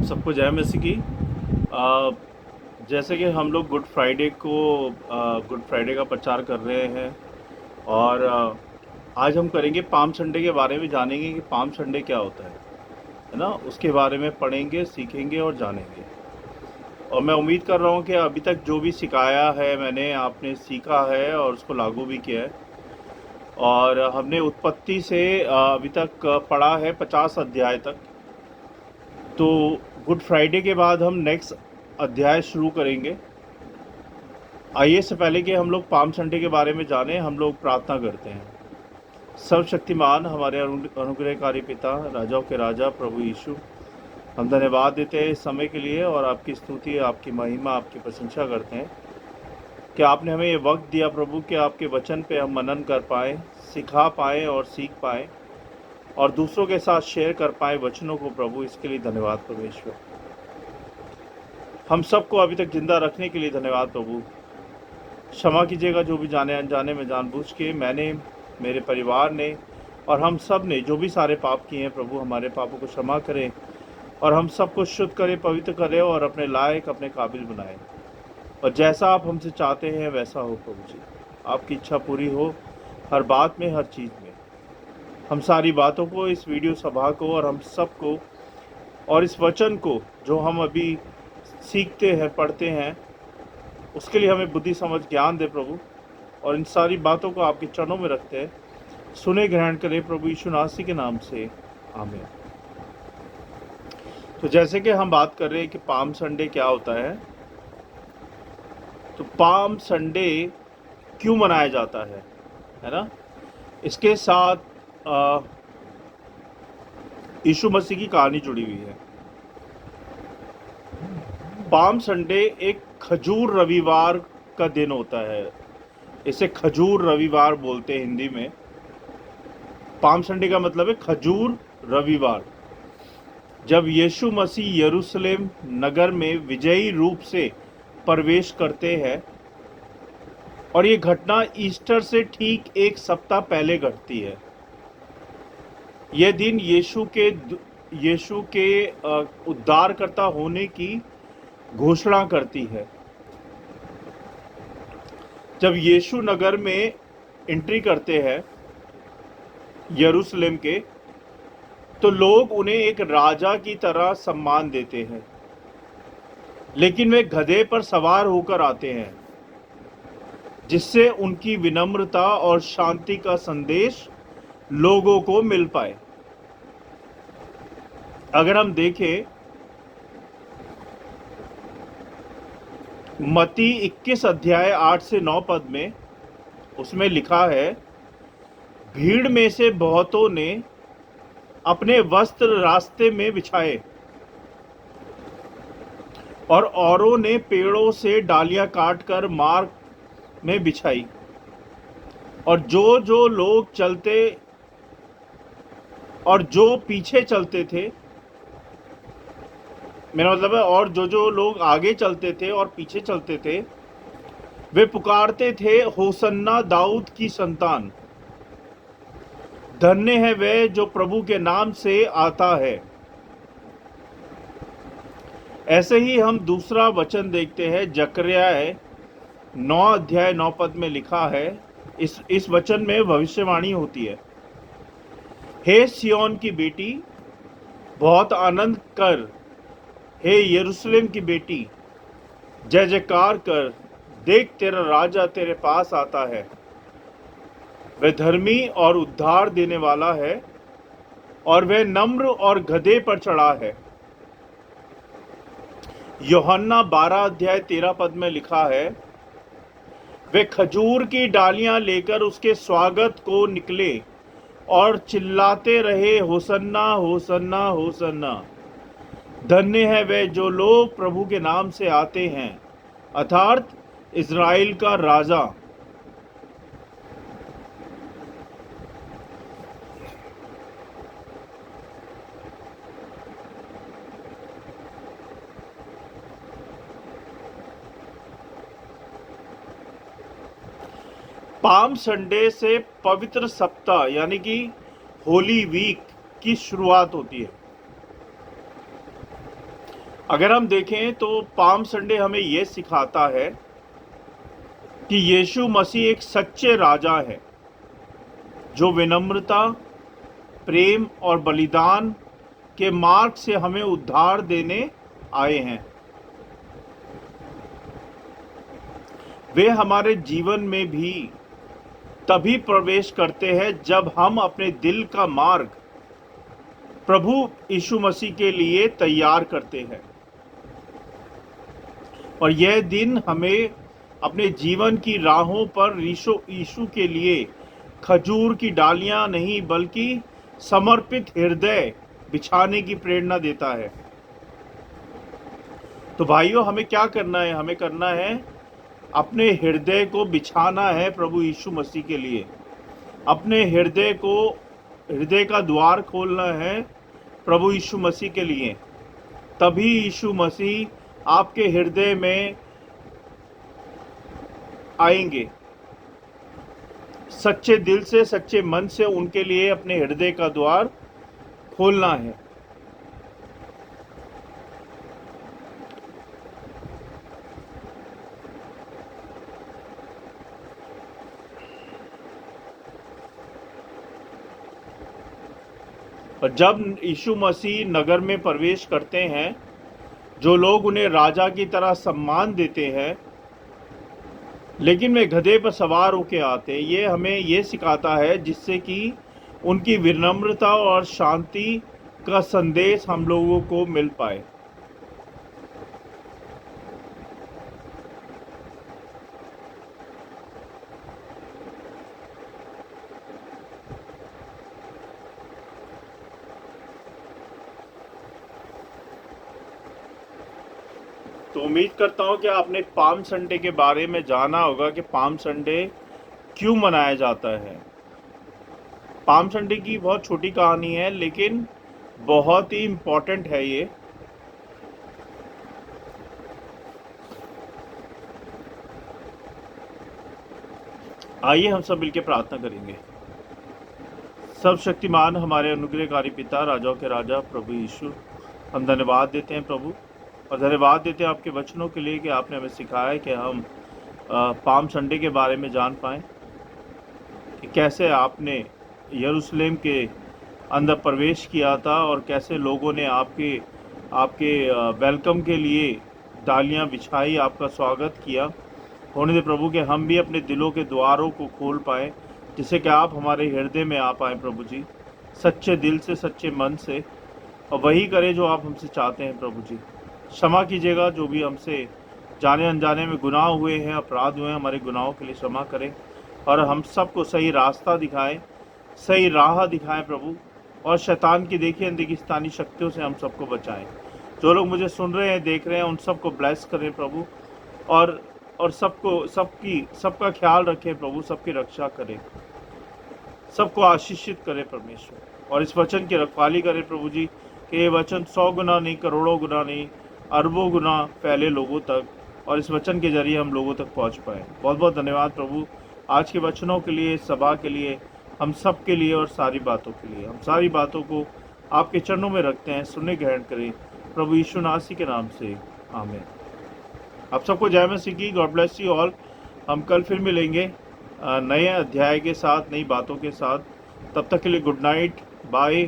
सबको जय मसीह की। आ, जैसे कि हम लोग गुड फ्राइडे का प्रचार कर रहे हैं और आज हम करेंगे पाम संडे के बारे में, जानेंगे कि पाम संडे क्या होता है ना। उसके बारे में पढ़ेंगे, सीखेंगे और जानेंगे। और मैं उम्मीद कर रहा हूँ कि अभी तक जो भी सिखाया है मैंने, आपने सीखा है और उसको लागू भी किया है। और हमने उत्पत्ति से अभी तक पढ़ा है 50 अध्याय तक। तो गुड फ्राइडे के बाद हम नेक्स्ट अध्याय शुरू करेंगे। आइए, इससे पहले कि हम लोग पाम संडे के बारे में जानें, हम लोग प्रार्थना करते हैं। सर्वशक्तिमान हमारे अनुग्रहकारी पिता, राजाओं के राजा प्रभु यीशु, हम धन्यवाद देते हैं इस समय के लिए और आपकी स्तुति, आपकी महिमा, आपकी प्रशंसा करते हैं कि आपने हमें ये वक्त दिया प्रभु कि आपके वचन पे हम मनन कर पाएँ, सिखा पाएँ और सीख पाएँ और दूसरों के साथ शेयर कर पाएँ वचनों को। प्रभु, इसके लिए धन्यवाद परमेश्वर। हम सबको अभी तक जिंदा रखने के लिए धन्यवाद प्रभु। क्षमा कीजिएगा जो भी जाने अनजाने में जानबूझ के मैंने, मेरे परिवार ने और हम सब ने जो भी सारे पाप किए हैं प्रभु, हमारे पापों को क्षमा करें और हम सबको शुद्ध करें, पवित्र करें और अपने लायक, अपने काबिल बनाएं। और जैसा आप हमसे चाहते हैं वैसा हो प्रभु जी। आपकी इच्छा पूरी हो हर बात में, हर चीज़ में। हम सारी बातों को, इस वीडियो सभा को और हम सबको और इस वचन को जो हम अभी सीखते हैं, पढ़ते हैं, उसके लिए हमें बुद्धि समझ ज्ञान दे प्रभु। और इन सारी बातों को आपके चरणों में रखते हैं, सुने ग्रहण करें प्रभु यीशु नासी के नाम से, आमीन। तो जैसे कि हम बात कर रहे हैं कि पाम संडे क्या होता है, तो पाम संडे क्यों मनाया जाता है ना। इसके साथ यीशु मसीह की कहानी जुड़ी हुई है। पाम संडे एक खजूर रविवार का दिन होता है। इसे खजूर रविवार बोलते हैं हिंदी में। पाम संडे का मतलब है खजूर रविवार। जब यीशु मसीह यरूशलेम नगर में विजयी रूप से प्रवेश करते हैं, और ये घटना ईस्टर से ठीक एक सप्ताह पहले घटती है। यह दिन यीशु के उद्धारकर्ता होने की घोषणा करती है। जब यीशु नगर में एंट्री करते हैं यरूशलेम के, तो लोग उन्हें एक राजा की तरह सम्मान देते हैं, लेकिन वे गधे पर सवार होकर आते हैं, जिससे उनकी विनम्रता और शांति का संदेश लोगों को मिल पाए। अगर हम देखें मत्ती 21 अध्याय 8 से 9 पद में, उसमें लिखा है, भीड़ में से बहुतों ने अपने वस्त्र रास्ते में बिछाए और औरों ने पेड़ों से डालियां काटकर मार्ग में बिछाई। और जो लोग चलते और जो पीछे चलते थे, मेरा मतलब है, और जो लोग आगे चलते थे और पीछे चलते थे, वे पुकारते थे, होसन्ना दाऊद की संतान, धन्य है वह जो प्रभु के नाम से आता है। ऐसे ही हम दूसरा वचन देखते हैं, जकरिया 9 अध्याय 9 पद में लिखा है, इस वचन में भविष्यवाणी होती है, हे सियोन की बेटी बहुत आनंद कर, हे यरूशलेम की बेटी जय जयकार कर, देख तेरा राजा तेरे पास आता है, वह धर्मी और उद्धार देने वाला है और वह नम्र और गधे पर चढ़ा है। यूहन्ना 12 अध्याय 13 पद में लिखा है, वे खजूर की डालियां लेकर उसके स्वागत को निकले और चिल्लाते रहे, होसन्ना होसन्ना होसन्ना, धन्य है वे जो लोग प्रभु के नाम से आते हैं, अर्थात इज़राइल का राजा। पाम संडे से पवित्र सप्ताह यानी कि होली वीक की शुरुआत होती है। अगर हम देखें तो पाम संडे हमें ये सिखाता है कि यीशु मसीह एक सच्चे राजा है जो विनम्रता, प्रेम और बलिदान के मार्ग से हमें उद्धार देने आए हैं। वे हमारे जीवन में भी तभी प्रवेश करते हैं जब हम अपने दिल का मार्ग प्रभु यीशु मसीह के लिए तैयार करते हैं। और यह दिन हमें अपने जीवन की राहों पर यीशु के लिए खजूर की डालियां नहीं बल्कि समर्पित हृदय बिछाने की प्रेरणा देता है। तो भाइयों, हमें क्या करना है? हमें करना है अपने हृदय को बिछाना है प्रभु यीशु मसीह के लिए। अपने हृदय का द्वार खोलना है प्रभु यीशु मसीह के लिए। तभी यीशु मसीह आपके हृदय में आएंगे। सच्चे दिल से, सच्चे मन से उनके लिए अपने हृदय का द्वार खोलना है। और जब यीशु मसीह नगर में प्रवेश करते हैं, जो लोग उन्हें राजा की तरह सम्मान देते हैं, लेकिन वे गधे पर सवार होकर आते, ये हमें ये सिखाता है जिससे कि उनकी विनम्रता और शांति का संदेश हम लोगों को मिल पाए। तो उम्मीद करता हूँ कि आपने पाम संडे के बारे में जाना होगा कि पाम संडे क्यों मनाया जाता है। पाम संडे की बहुत छोटी कहानी है, लेकिन बहुत ही इम्पोर्टेंट है ये। आइए हम सब मिलकर प्रार्थना करेंगे। सर्वशक्तिमान हमारे अनुग्रहकारी पिता, राजाओं के राजा प्रभु यीशु, हम धन्यवाद देते हैं प्रभु, और धन्यवाद देते हैं आपके वचनों के लिए कि आपने हमें सिखाया है कि हम पाम संडे के बारे में जान पाएँ कि कैसे आपने यरूशलेम के अंदर प्रवेश किया था और कैसे लोगों ने आपके वेलकम के लिए डालियां बिछाई, आपका स्वागत किया। होने दे प्रभु कि हम भी अपने दिलों के द्वारों को खोल पाएँ, जिससे कि आप हमारे हृदय में आ पाएँ प्रभु जी, सच्चे दिल से, सच्चे मन से, और वही करें जो आप हमसे चाहते हैं प्रभु जी। क्षमा कीजिएगा जो भी हमसे जाने अनजाने में गुनाह हुए हैं, अपराध हुए हैं, हमारे गुनाहों के लिए क्षमा करें, और हम सबको सही रास्ता दिखाएं, सही राह दिखाएं प्रभु, और शैतान की देखी अनदेखी स्थानीय शक्तियों से हम सबको बचाएं। जो लोग मुझे सुन रहे हैं, देख रहे हैं, उन सबको ब्लेस करें प्रभु, और सबका ख्याल रखें प्रभु, सबकी रक्षा करें, सबको आशीषित करें परमेश्वर, और इस वचन की रखवाली करें प्रभु जी कि ये वचन 100 गुना नहीं, करोड़ों गुना नहीं, अरबों गुना फैले लोगों तक, और इस वचन के जरिए हम लोगों तक पहुंच पाए। बहुत बहुत धन्यवाद प्रभु आज के वचनों के लिए, सभा के लिए, हम सब के लिए, और सारी बातों के लिए। हम सारी बातों को आपके चरणों में रखते हैं, सुनने ग्रहण करें प्रभु यीशु नासी के नाम से, आमीन। आप सबको जय मसीह की। God bless you all. हम कल फिर मिलेंगे नए अध्याय के साथ, नई बातों के साथ। तब तक के लिए गुड नाइट, बाय।